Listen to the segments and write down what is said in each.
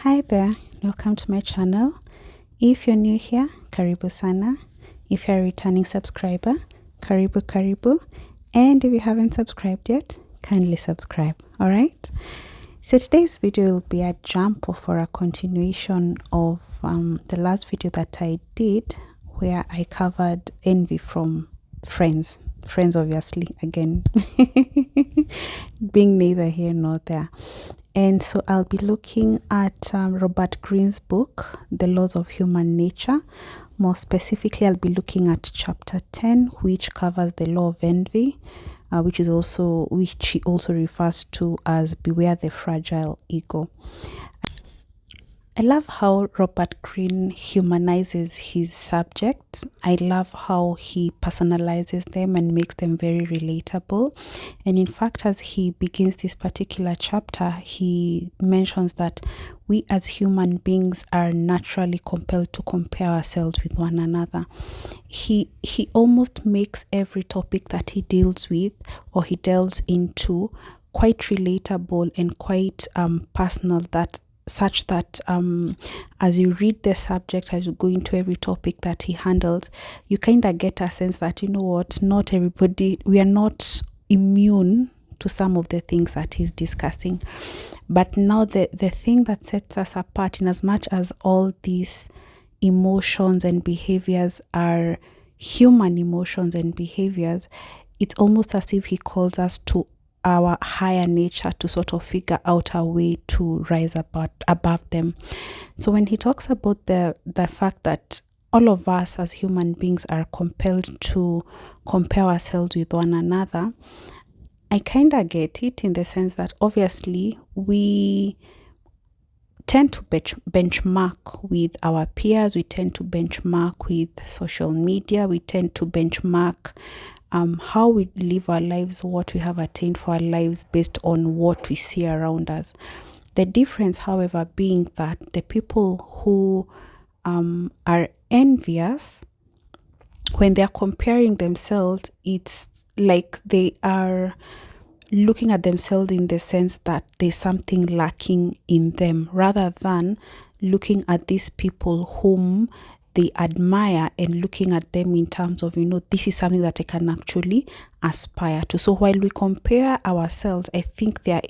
Hi there, welcome to my channel. If you're new here, karibu sana. If you're a returning subscriber, karibu. And if you haven't subscribed yet, kindly subscribe, alright? So today's video will be a jump for a continuation of the last video that I did where I covered envy from friends. Friends, obviously, again, being neither here nor there. And so I'll be looking at Robert Greene's book, The Laws of Human Nature. More specifically, I'll be looking at chapter 10, which covers the law of envy, which he also refers to as beware the fragile ego. I love how Robert Greene humanizes his subjects. I love how he personalizes them and makes them very relatable. And in fact, as he begins this particular chapter, he mentions that we as human beings are naturally compelled to compare ourselves with one another. He almost makes every topic that he deals with or he delves into quite relatable and quite personal, that such that as you read the subject, as you go into every topic that he handles, you kind of get a sense that, you know what, not everybody, we are not immune to some of the things that he's discussing. But now the thing that sets us apart, in as much as all these emotions and behaviors are human emotions and behaviors, it's almost as if he calls us to our higher nature to sort of figure out a way to rise above them. So when he talks about the fact that all of us as human beings are compelled to compare ourselves with one another, I kind of get it, in the sense that obviously we tend to benchmark with our peers, we tend to benchmark with social media, we tend to benchmark how we live our lives, what we have attained for our lives based on what we see around us. The difference, however, being that the people who are envious, when they are comparing themselves, it's like they are looking at themselves in the sense that there's something lacking in them, rather than looking at these people whom they admire and looking at them in terms of, you know, this is something that I can actually aspire to. So while we compare ourselves, I think there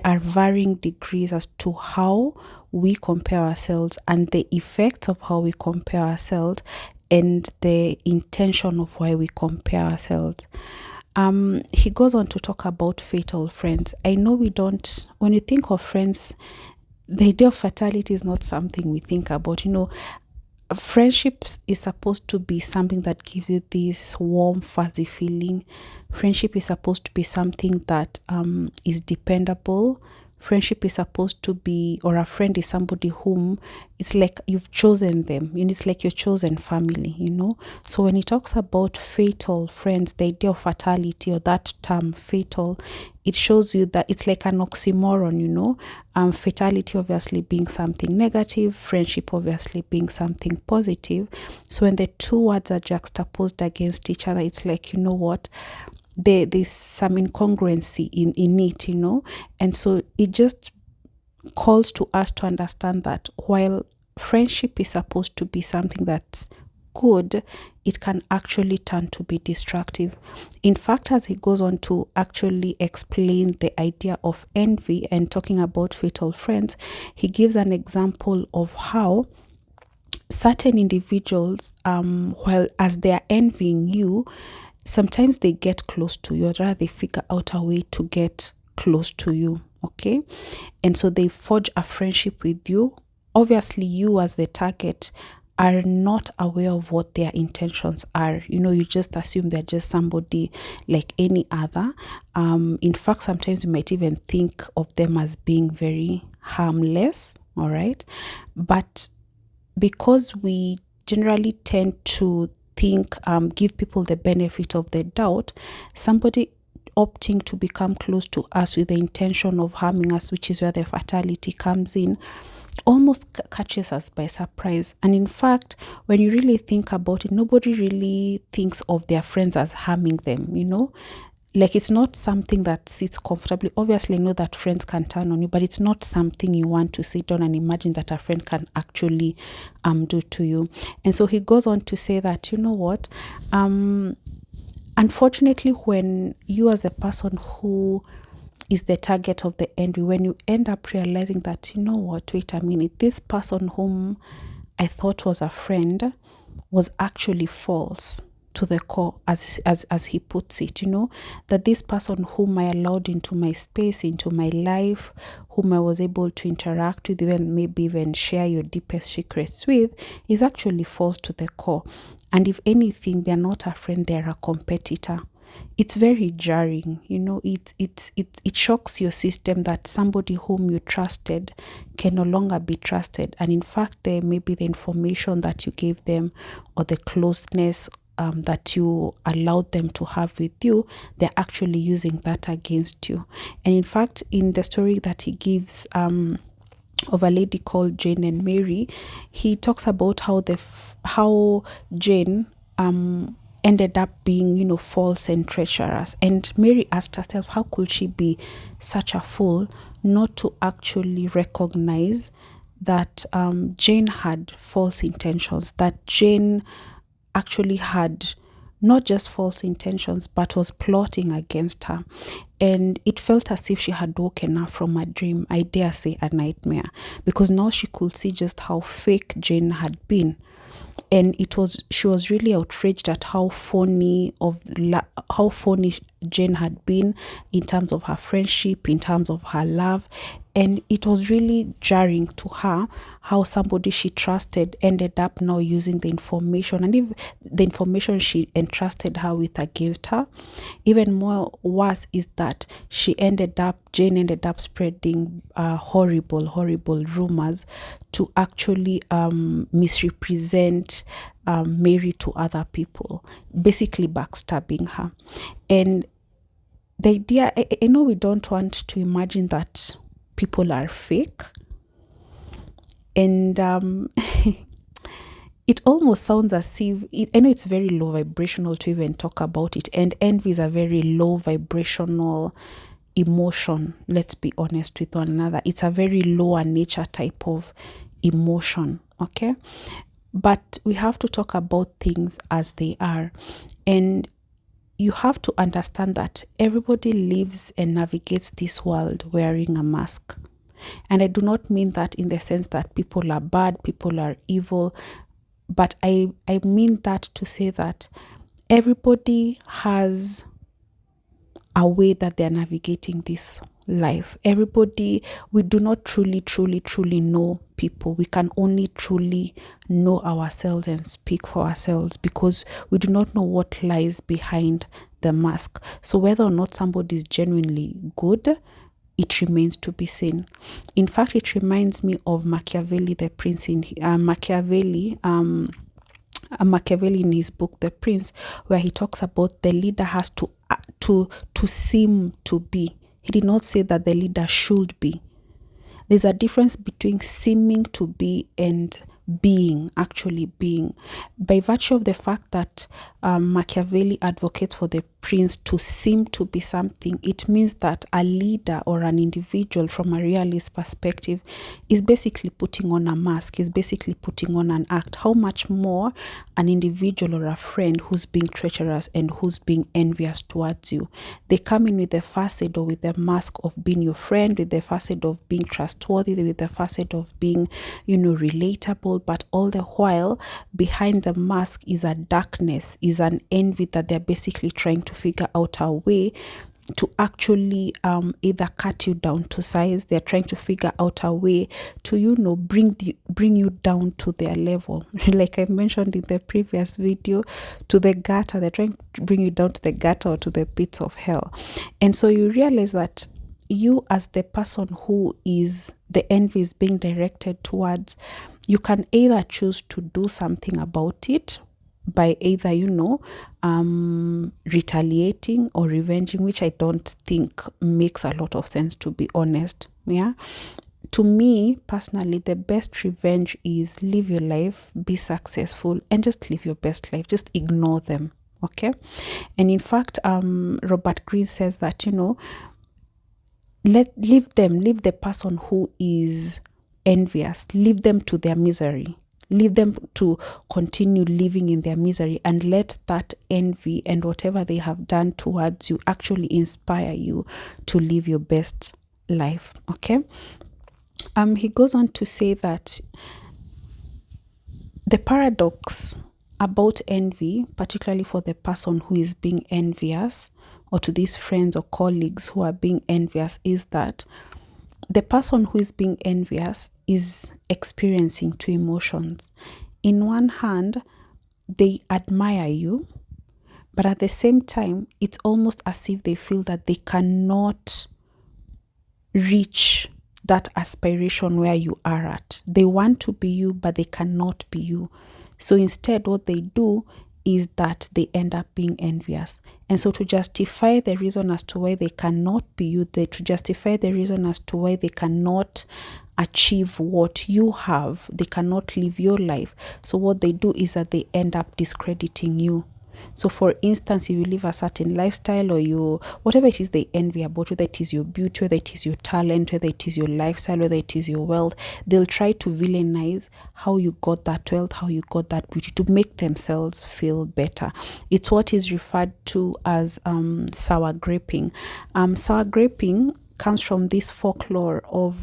are varying degrees as to how we compare ourselves and the effects of how we compare ourselves and the intention of why we compare ourselves. He goes on to talk about fatal friends. I know we don't, when you think of friends, the idea of fatality is not something we think about. You know, friendships is supposed to be something that gives you this warm, fuzzy feeling. Friendship is supposed to be something that is dependable. Friendship is supposed to be, or a friend is somebody whom it's like you've chosen them, and it's like your chosen family, you know. So when he talks about fatal friends, the idea of fatality, or that term fatal, it shows you that it's like an oxymoron, you know. Fatality obviously being something negative, friendship obviously being something positive. So when the two words are juxtaposed against each other, it's like, you know what, there's some incongruency in it, you know. And so it just calls to us to understand that while friendship is supposed to be something that's good, it can actually turn to be destructive. In fact, as he goes on to actually explain the idea of envy and talking about fatal friends, he gives an example of how certain individuals, while as they are envying you, sometimes they get close to you, or rather they figure out a way to get close to you, okay? And so they forge a friendship with you. Obviously, you as the target are not aware of what their intentions are. You know, you just assume they're just somebody like any other. In fact, sometimes you might even think of them as being very harmless, all right? But because we generally tend to think, give people the benefit of the doubt, somebody opting to become close to us with the intention of harming us, which is where the fatality comes in, almost catches us by surprise. And in fact, when you really think about it, nobody really thinks of their friends as harming them, you know. like it's not something that sits comfortably. Obviously, I know that friends can turn on you, but it's not something you want to sit down and imagine that a friend can actually do to you. And so he goes on to say that, you know what, unfortunately, when you as a person who is the target of the envy, when you end up realizing that, you know what, wait a minute, this person whom I thought was a friend was actually false to the core, as he puts it, you know, that this person whom I allowed into my space, into my life, whom I was able to interact with, even maybe even share your deepest secrets with, is actually false to the core. And if anything, they're not a friend, they're a competitor. It's very jarring, you know. It shocks your system that somebody whom you trusted can no longer be trusted. And in fact, there may be the information that you gave them or the closeness that you allowed them to have with you, they're actually using that against you. And in fact, in the story that he gives of a lady called Jane and Mary, he talks about how Jane ended up being, you know, false and treacherous. And Mary asked herself, how could she be such a fool not to actually recognize that Jane had false intentions, that Jane actually had not just false intentions, but was plotting against her. And it felt as if she had woken up from a dream, I dare say a nightmare, because now she could see just how fake Jane had been. And she was really outraged at how phony Jane had been in terms of her friendship, in terms of her love. And it was really jarring to her how somebody she trusted ended up now using the information, and if the information she entrusted her with against her. Even more worse is that Jane ended up spreading horrible rumors to actually misrepresent Mary to other people, basically backstabbing her. And the idea, I know we don't want to imagine that people are fake, and it almost sounds as if, I know it's very low vibrational to even talk about it, and envy is a very low vibrational emotion. Let's be honest with one another. It's a very lower nature type of emotion, okay? But we have to talk about things as they are. And you have to understand that everybody lives and navigates this world wearing a mask. And I do not mean that in the sense that people are bad, people are evil, but I mean that to say that everybody has a way that they're navigating this life. Everybody, we do not truly know people. We can only truly know ourselves and speak for ourselves, because we do not know what lies behind the mask. So whether or not somebody is genuinely good, it remains to be seen. In fact, it reminds me of Machiavelli, the prince in Machiavelli in his book The Prince, where he talks about the leader has to seem to be. He did not say that the leader should be. There's a difference between seeming to be and actually being. By virtue of the fact that Machiavelli advocates for the prince to seem to be something, it means that a leader or an individual, from a realist perspective, is basically putting on a mask, is basically putting on an act. How much more an individual or a friend who's being treacherous and who's being envious towards you? They come in with the facade or with the mask of being your friend, with the facade of being trustworthy, with the facade of being, relatable, but all the while behind the mask is a darkness, is an envy that they're basically trying to figure out a way to actually either cut you down to size. They're trying to figure out a way to bring you down to their level. Like I mentioned in the previous video, to the gutter. They're trying to bring you down to the gutter or to the pits of hell. And so you realize that you, as the person who is the envy is being directed towards, you can either choose to do something about it by either retaliating or revenging, which I don't think makes a lot of sense, to be honest. Yeah, to me personally, the best revenge is live your life, be successful, and just live your best life. Just ignore them. Okay. And in fact, Robert Greene says that, leave the person who is envious, leave them to their misery, leave them to continue living in their misery, and let that envy and whatever they have done towards you actually inspire you to live your best life. Okay. He goes on to say that the paradox about envy, particularly for the person who is being envious, or to these friends or colleagues who are being envious, is that the person who is being envious is experiencing two emotions. In one hand, they admire you, but at the same time, it's almost as if they feel that they cannot reach that aspiration where you are at. They want to be you, but they cannot be you. So instead, what they do is that they end up being envious. And so to justify the reason as to why they cannot be you, to justify the reason as to why they cannot achieve what you have, they cannot live your life. So what they do is that they end up discrediting you. So for instance, if you live a certain lifestyle, or whatever it is they envy about, whether it is your beauty, whether it is your talent, whether it is your lifestyle, whether it is your wealth, they'll try to villainize how you got that wealth, how you got that beauty, to make themselves feel better. It's what is referred to as sour graping. Sour graping comes from this folklore of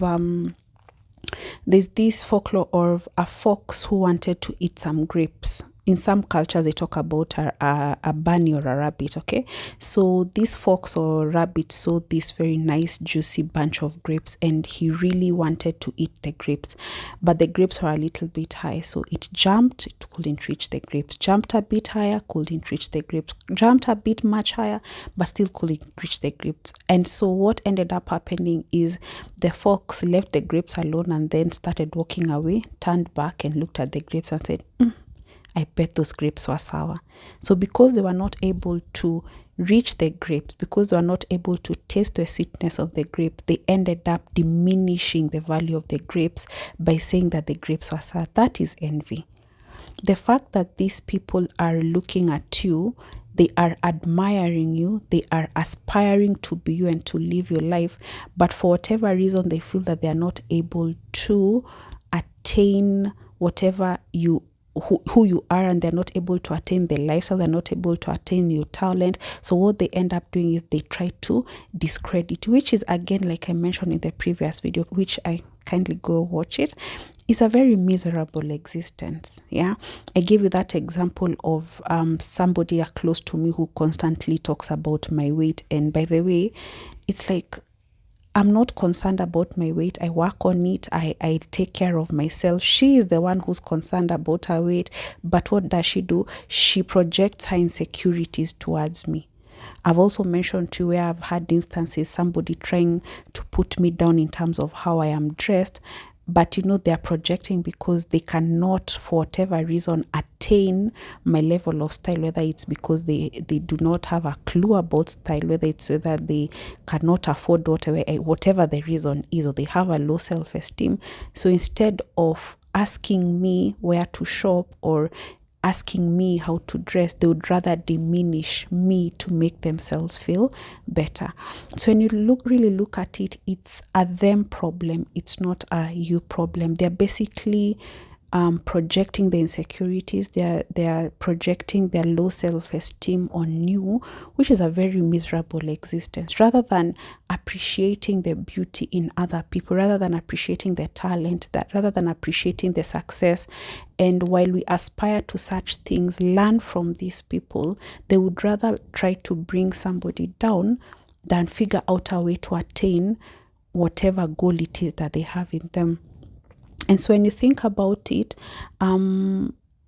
there's this folklore of a fox who wanted to eat some grapes. In some cultures, they talk about a bunny or a rabbit, okay? So this fox or rabbit saw this very nice, juicy bunch of grapes, and he really wanted to eat the grapes. But the grapes were a little bit high, so it jumped, it couldn't reach the grapes. Jumped a bit higher, couldn't reach the grapes. Jumped a bit much higher, but still couldn't reach the grapes. And so what ended up happening is the fox left the grapes alone and then started walking away, turned back and looked at the grapes and said, I bet those grapes were sour. So because they were not able to reach the grapes, because they were not able to taste the sweetness of the grapes, they ended up diminishing the value of the grapes by saying that the grapes were sour. That is envy. The fact that these people are looking at you, they are admiring you, they are aspiring to be you and to live your life, but for whatever reason, they feel that they are not able to attain whatever who you are, and they're not able to attain the lifestyle, they're not able to attain your talent. So what they end up doing is they try to discredit, which is, again, like I mentioned in the previous video, which I kindly go watch it, is a very miserable existence. Yeah, I gave you that example of somebody close to me who constantly talks about my weight, and by the way, it's like, I'm not concerned about my weight. I work on it. I take care of myself. She is the one who's concerned about her weight. But what does she do? She projects her insecurities towards me. I've also mentioned to where I've had instances, somebody trying to put me down in terms of how I am dressed. But they're projecting because they cannot, for whatever reason, attain my level of style, whether it's because they do not have a clue about style, whether it's whether they cannot afford whatever the reason is, or they have a low self-esteem. So instead of asking me where to shop or asking me how to dress, they would rather diminish me to make themselves feel better. So when you really look at it, it's a them problem, it's not a you problem. They're basically projecting the insecurities, they're projecting their low self-esteem on you, which is a very miserable existence, rather than appreciating the beauty in other people, rather than appreciating the talent, rather than appreciating the success. And while we aspire to such things, learn from these people, they would rather try to bring somebody down than figure out a way to attain whatever goal it is that they have in them. And so when you think about it,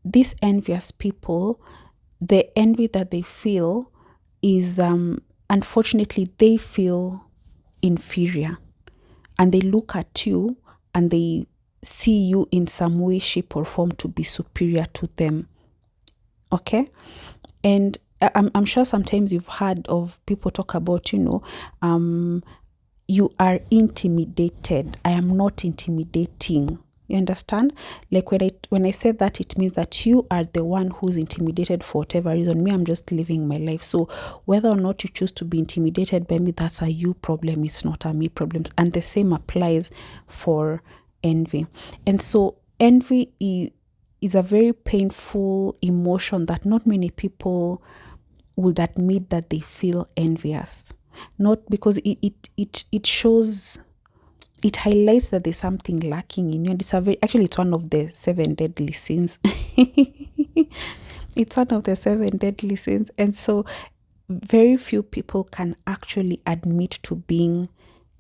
these envious people, the envy that they feel is, unfortunately, they feel inferior. And they look at you and they see you in some way, shape, or form to be superior to them. Okay? And I'm sure sometimes you've heard of people talk about, you are intimidated. I am not intimidating. You understand? Like when I say that, it means that you are the one who's intimidated for whatever reason. Me, I'm just living my life. So whether or not you choose to be intimidated by me, that's a you problem. It's not a me problem. And the same applies for envy. And so envy is a very painful emotion that not many people would admit that they feel envious. Not because it shows, it highlights that there's something lacking in you. And it's one of the 7 deadly sins. It's one of the 7 deadly sins. And so very few people can actually admit to being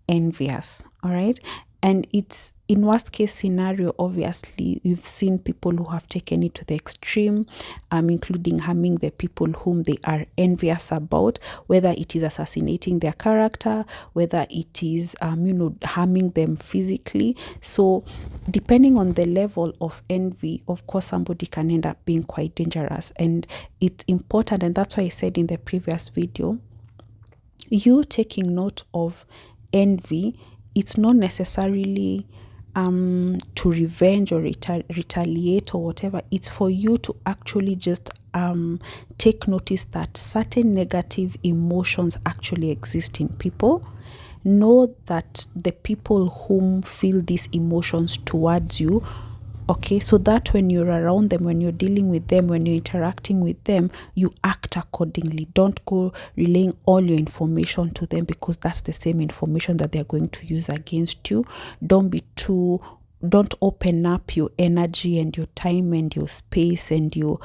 envious. All right. And it's in worst case scenario, obviously, you've seen people who have taken it to the extreme, including harming the people whom they are envious about, whether it is assassinating their character, whether it is, harming them physically. So depending on the level of envy, of course, somebody can end up being quite dangerous. And it's important, and that's why I said in the previous video, you taking note of envy, it's not necessarily to revenge or retaliate or whatever. It's for you to actually just take notice that certain negative emotions actually exist in people. Know that the people whom feel these emotions towards you, okay, so that when you're around them, when you're dealing with them, when you're interacting with them, you act accordingly. Don't go relaying all your information to them, because that's the same information that they're going to use against you. Don't open up your energy and your time and your space and your,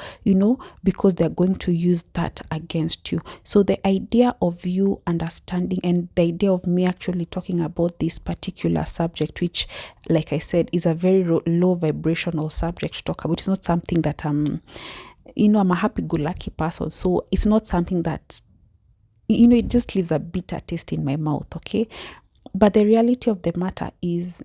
because they're going to use that against you. So the idea of you understanding, and the idea of me actually talking about this particular subject, which, like I said, is a very low vibrational subject to talk about. It's not something that I'm a happy-go-lucky person. So it's not something that, it just leaves a bitter taste in my mouth, okay? But the reality of the matter is,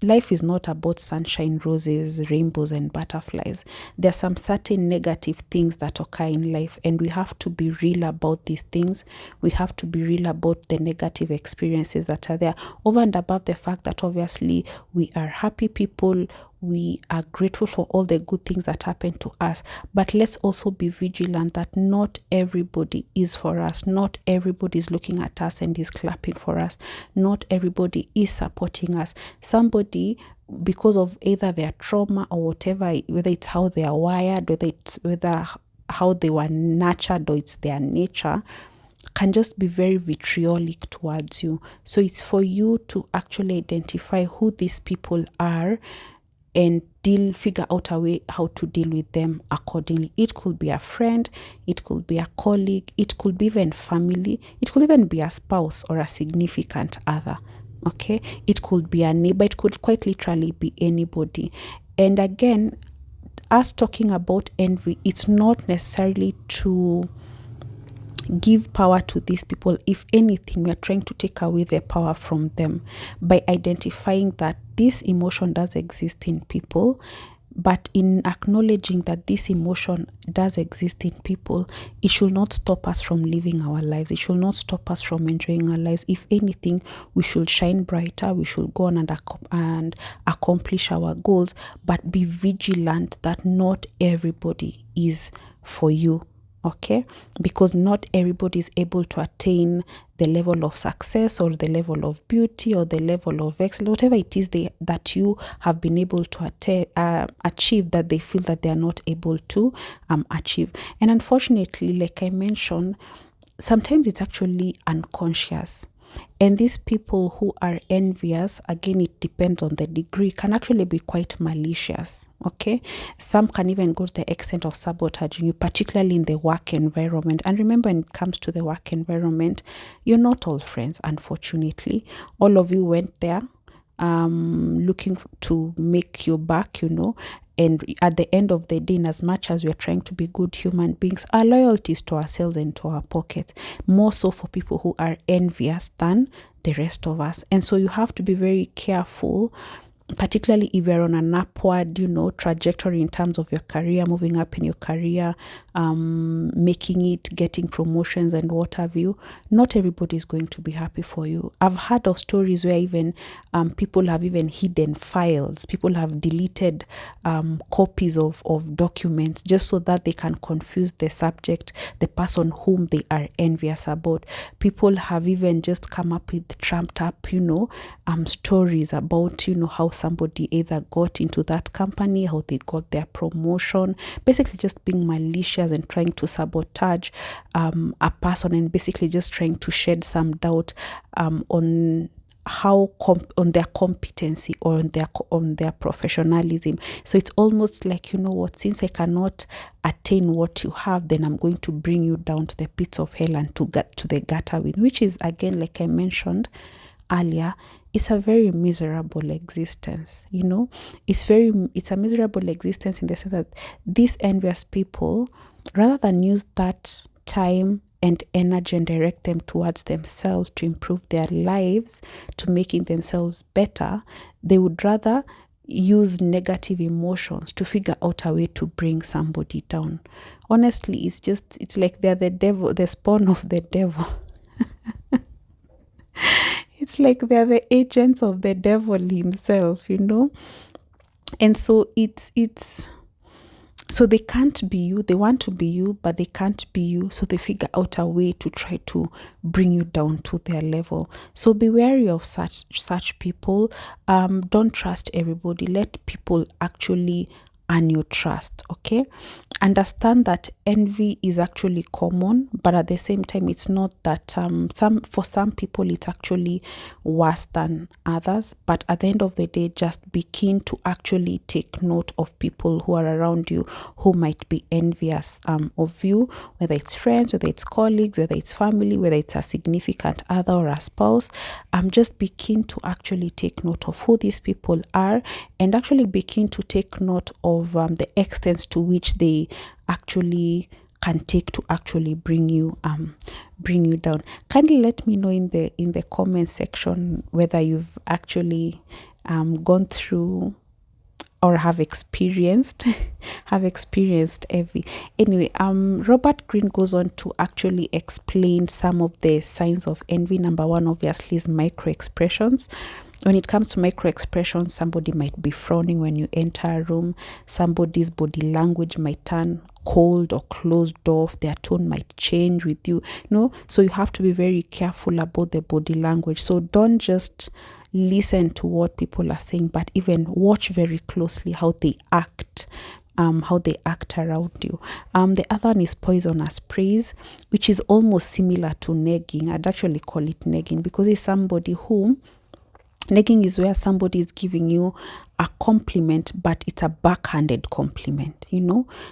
life is not about sunshine, roses, rainbows, and butterflies. There are some certain negative things that occur in life, and we have to be real about these things. We have to be real about the negative experiences that are there, over and above the fact that obviously we are happy people. We are grateful for all the good things that happen to us. But let's also be vigilant that not everybody is for us. Not everybody is looking at us and is clapping for us. Not everybody is supporting us. Somebody, because of either their trauma or whatever, whether it's how they are wired, whether how they were nurtured, or it's their nature, can just be very vitriolic towards you. So it's for you to actually identify who these people are and figure out a way how to deal with them accordingly. It could be a friend, it could be a colleague, it could be even family, it could even be a spouse or a significant other. Okay, it could be a neighbor, it could quite literally be anybody. And again, us talking about envy, it's not necessarily to give power to these people. If anything, we are trying to take away the power from them by identifying that this emotion does exist in people. But in acknowledging that this emotion does exist in people, it should not stop us from living our lives. It should not stop us from enjoying our lives. If anything, we should shine brighter. We should go on and accomplish our goals, but be vigilant that not everybody is for you. Okay, because not everybody is able to attain the level of success or the level of beauty or the level of excellence, whatever it is that you have been able to achieve, that they feel that they are not able to achieve. And unfortunately, like I mentioned, sometimes it's actually unconscious. And these people who are envious, again, it depends on the degree, can actually be quite malicious. Okay, some can even go to the extent of sabotaging you, particularly in the work environment. And remember, when it comes to the work environment, you're not all friends, unfortunately. All of you went there looking to make your back, and at the end of the day, in as much as we're trying to be good human beings, our loyalty is to ourselves and to our pockets, more so for people who are envious than the rest of us. And so you have to be very careful particularly if you're on an upward, trajectory in terms of your career, moving up in your career, making it, getting promotions and what have you, not everybody is going to be happy for you. I've heard of stories where even people have even hidden files. People have deleted copies of documents just so that they can confuse the subject, the person whom they are envious about. People have even just come up with trumped up, stories about, how somebody either got into that company, how they got their promotion, basically just being malicious and trying to sabotage a person, and basically just trying to shed some doubt on on their competency or on their professionalism. So it's almost like, since I cannot attain what you have, then I'm going to bring you down to the pits of hell and to get to the gutter with, which is, again, like I mentioned earlier, it's a very miserable existence. It's a miserable existence in the sense that these envious people, rather than use that time and energy and direct them towards themselves to improve their lives, to making themselves better, they would rather use negative emotions to figure out a way to bring somebody down. Honestly, it's like they're the devil, the spawn of the devil. It's like they're the agents of the devil himself, And so so they can't be you. They want to be you, but they can't be you. So they figure out a way to try to bring you down to their level. So be wary of such people. Don't trust everybody. Let people actually earn your trust. Okay. Understand that envy is actually common, but at the same time, it's not that for some people it's actually worse than others. But at the end of the day, just be keen to actually take note of people who are around you who might be envious of you, whether it's friends, whether it's colleagues, whether it's family, whether it's a significant other or a spouse. Just be keen to actually take note of who these people are, and actually be keen to take note of the extent to which they actually can take to actually bring you down. Kindly let me know in the comment section whether you've actually gone through or have experienced envy. Anyway, Robert Greene goes on to actually explain some of the signs of envy. Number one, obviously, is micro expressions. When it comes to micro expressions, somebody might be frowning when you enter a room. Somebody's body language might turn cold or closed off. Their tone might change with you. So you have to be very careful about the body language. So don't just listen to what people are saying, but even watch very closely how they act. How they act around you. The other one is poisonous praise, which is almost similar to negging. I'd actually call it negging, because it's somebody who negging is where somebody is giving you a compliment, but it's a backhanded compliment,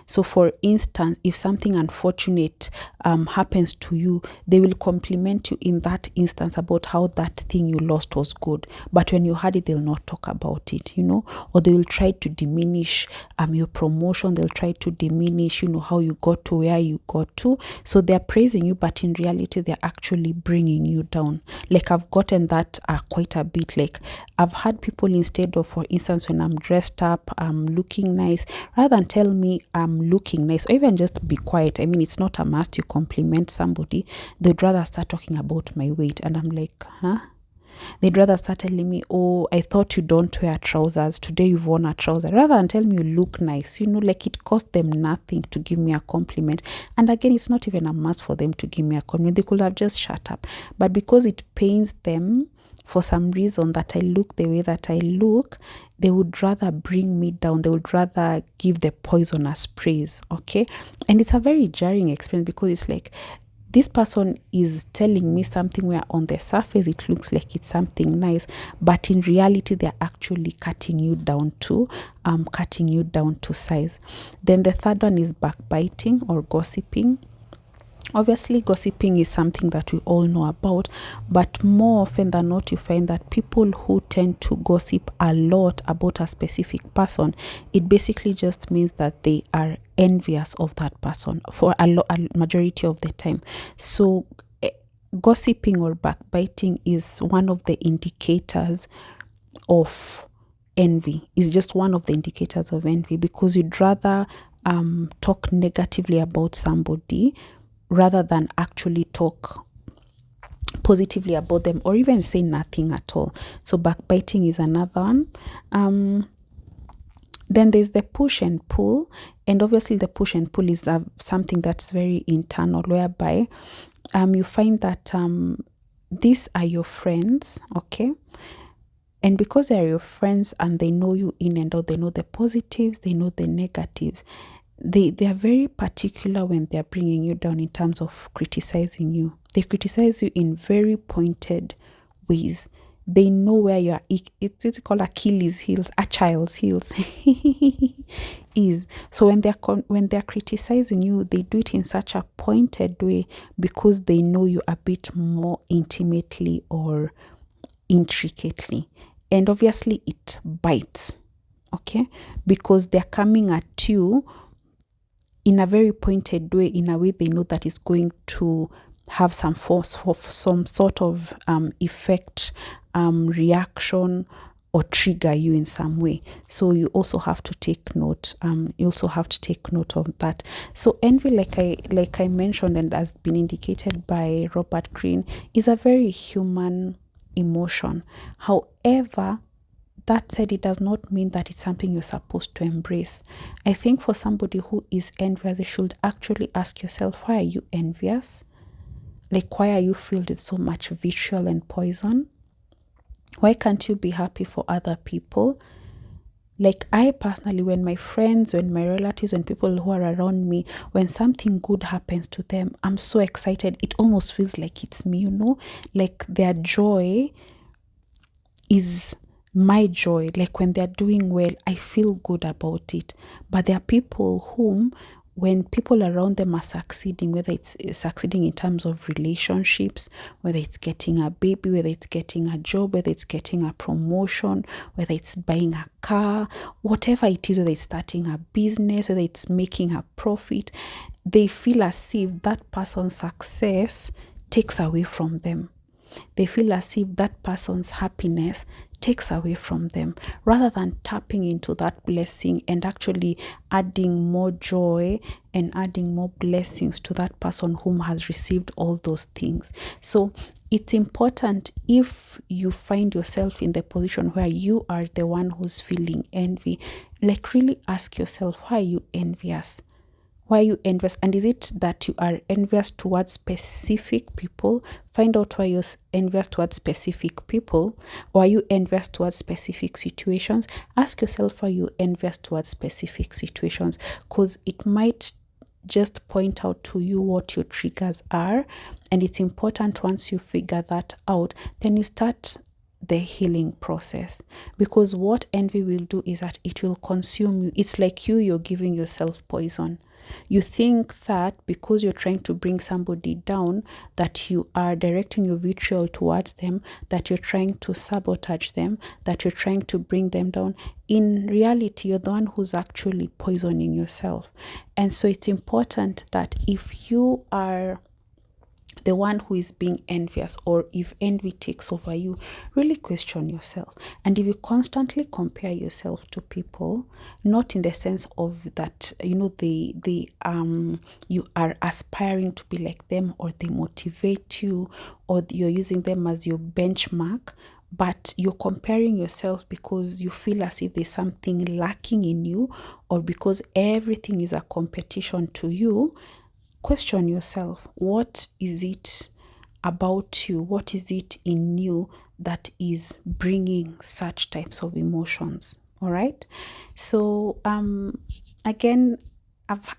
So for instance, if something unfortunate happens to you, they will compliment you in that instance about how that thing you lost was good. But when you had it, they'll not talk about it, or they will try to diminish your promotion. They'll try to diminish, how you got to where you got to. So they're praising you, but in reality, they're actually bringing you down. Like I've gotten that quite a bit. Like I've had people, instead of, for instance, when I'm dressed up, I'm looking nice, rather than tell me I'm looking nice, or even just be quiet. I mean, it's not a must you compliment somebody. They'd rather start talking about my weight, and I'm like, huh? They'd rather start telling me, oh, I thought you don't wear trousers. Today you've worn a trouser. Rather than tell me you look nice, like it cost them nothing to give me a compliment. And again, it's not even a must for them to give me a compliment. They could have just shut up. But because it pains them for some reason that I look the way that I look, they would rather bring me down. They would rather give the poisonous praise. Okay. And it's a very jarring experience, because it's like, this person is telling me something where on the surface it looks like it's something nice, but in reality they're actually cutting you down to size. Then the third one is backbiting or gossiping. Obviously, gossiping is something that we all know about, but more often than not, you find that people who tend to gossip a lot about a specific person, it basically just means that they are envious of that person for a majority of the time. So gossiping or backbiting is one of the indicators of envy. It's just one of the indicators of envy, because you'd rather talk negatively about somebody rather than actually talk positively about them, or even say nothing at all. So backbiting is another one. Then there's the push and pull, and obviously the push and pull is something that's very internal, whereby you find that these are your friends, okay? And because they are your friends and they know you in and out, they know the positives, they know the negatives, they are very particular when they're bringing you down in terms of criticizing you. They criticize you in very pointed ways. They know where you are. It's called Achilles' heels, a child's heels is. So when they're criticizing you, they do it in such a pointed way because they know you a bit more intimately or intricately. And obviously it bites, okay? Because they're coming at you in a very pointed way, in a way they know that is going to have some force, of some sort of effect, reaction, or trigger you in some way. So you also have to take note. You also have to take note of that. So envy, like I mentioned, and has been indicated by Robert Greene, is a very human emotion. However, that said, it does not mean that it's something you're supposed to embrace. I think for somebody who is envious, you should actually ask yourself, why are you envious? Like, why are you filled with so much vitriol and poison? Why can't you be happy for other people? Like, I personally, when my friends, when my relatives, when people who are around me, when something good happens to them, I'm so excited. It almost feels like it's me, you know? Like, their joy is my joy. Like, when they're doing well, I feel good about it. But there are people whom, when people around them are succeeding, whether it's succeeding in terms of relationships, whether it's getting a baby, whether it's getting a job, whether it's getting a promotion, whether it's buying a car, whatever it is, whether it's starting a business, whether it's making a profit, they feel as if that person's success takes away from them. They feel as if that person's happiness takes away from them, rather than tapping into that blessing and actually adding more joy and adding more blessings to that person whom has received all those things. So it's important, if you find yourself in the position where you are the one who's feeling envy, like, really ask yourself, why are you envious? Why are you envious? And is it that you are envious towards specific people? Find out why you're envious towards specific people. Or are you envious towards specific situations? Ask yourself, why you envious towards specific situations? Because it might just point out to you what your triggers are. And it's important, once you figure that out, then you start the healing process. Because what envy will do is that it will consume you. It's like you're giving yourself poison. You think that because you're trying to bring somebody down, that you are directing your vitriol towards them, that you're trying to sabotage them, that you're trying to bring them down. In reality, you're the one who's actually poisoning yourself. And so it's important that if you are the one who is being envious, or if envy takes over you, really question yourself. And if you constantly compare yourself to people, not in the sense of that, you know, you are aspiring to be like them, or they motivate you, or you're using them as your benchmark, but you're comparing yourself because you feel as if there's something lacking in you, or because everything is a competition to you, question yourself. What is it about you? What is it in you that is bringing such types of emotions? All right. So again,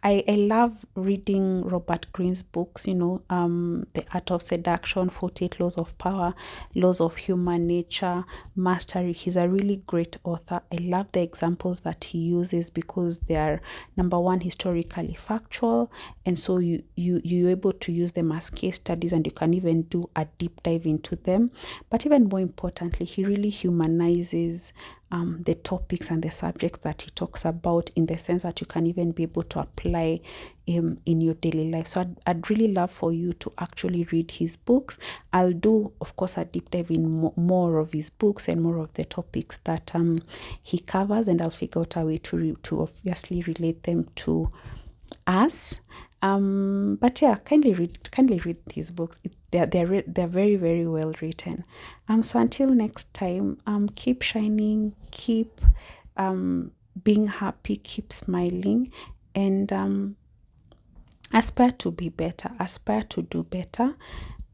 I love reading Robert Greene's books, you know, The Art of Seduction, 48 Laws of Power, Laws of Human Nature, Mastery. He's a really great author. I love the examples that he uses because they are, number one, historically factual, and so you're able to use them as case studies, and you can even do a deep dive into them. But even more importantly, he really humanizes the topics and the subjects that he talks about, in the sense that you can even be able to apply in your daily life. So I'd really love for you to actually read his books. I'll do, of course, a deep dive in more of his books and more of the topics that he covers, and I'll figure out a way to obviously relate them to us. But yeah, kindly read his books. They're very, very well written. So until next time, keep shining, keep being happy, keep smiling, and aspire to be better, aspire to do better,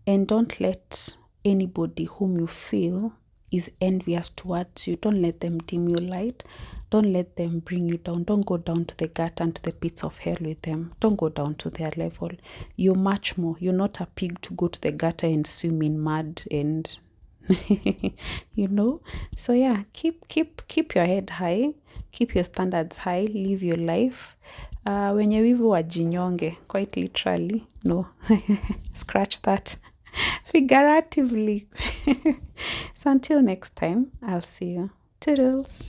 and don't let anybody whom you feel is envious towards you, don't let them dim your light. Don't let them bring you down. Don't go down to the gutter and to the pits of hell with them. Don't go down to their level. You're much more. You're not a pig to go to the gutter and swim in mud and So yeah, keep your head high, keep your standards high, live your life. Wenye wivu wajinyonge, quite literally. No, scratch that. Figuratively. So until next time, I'll see you. Toodles.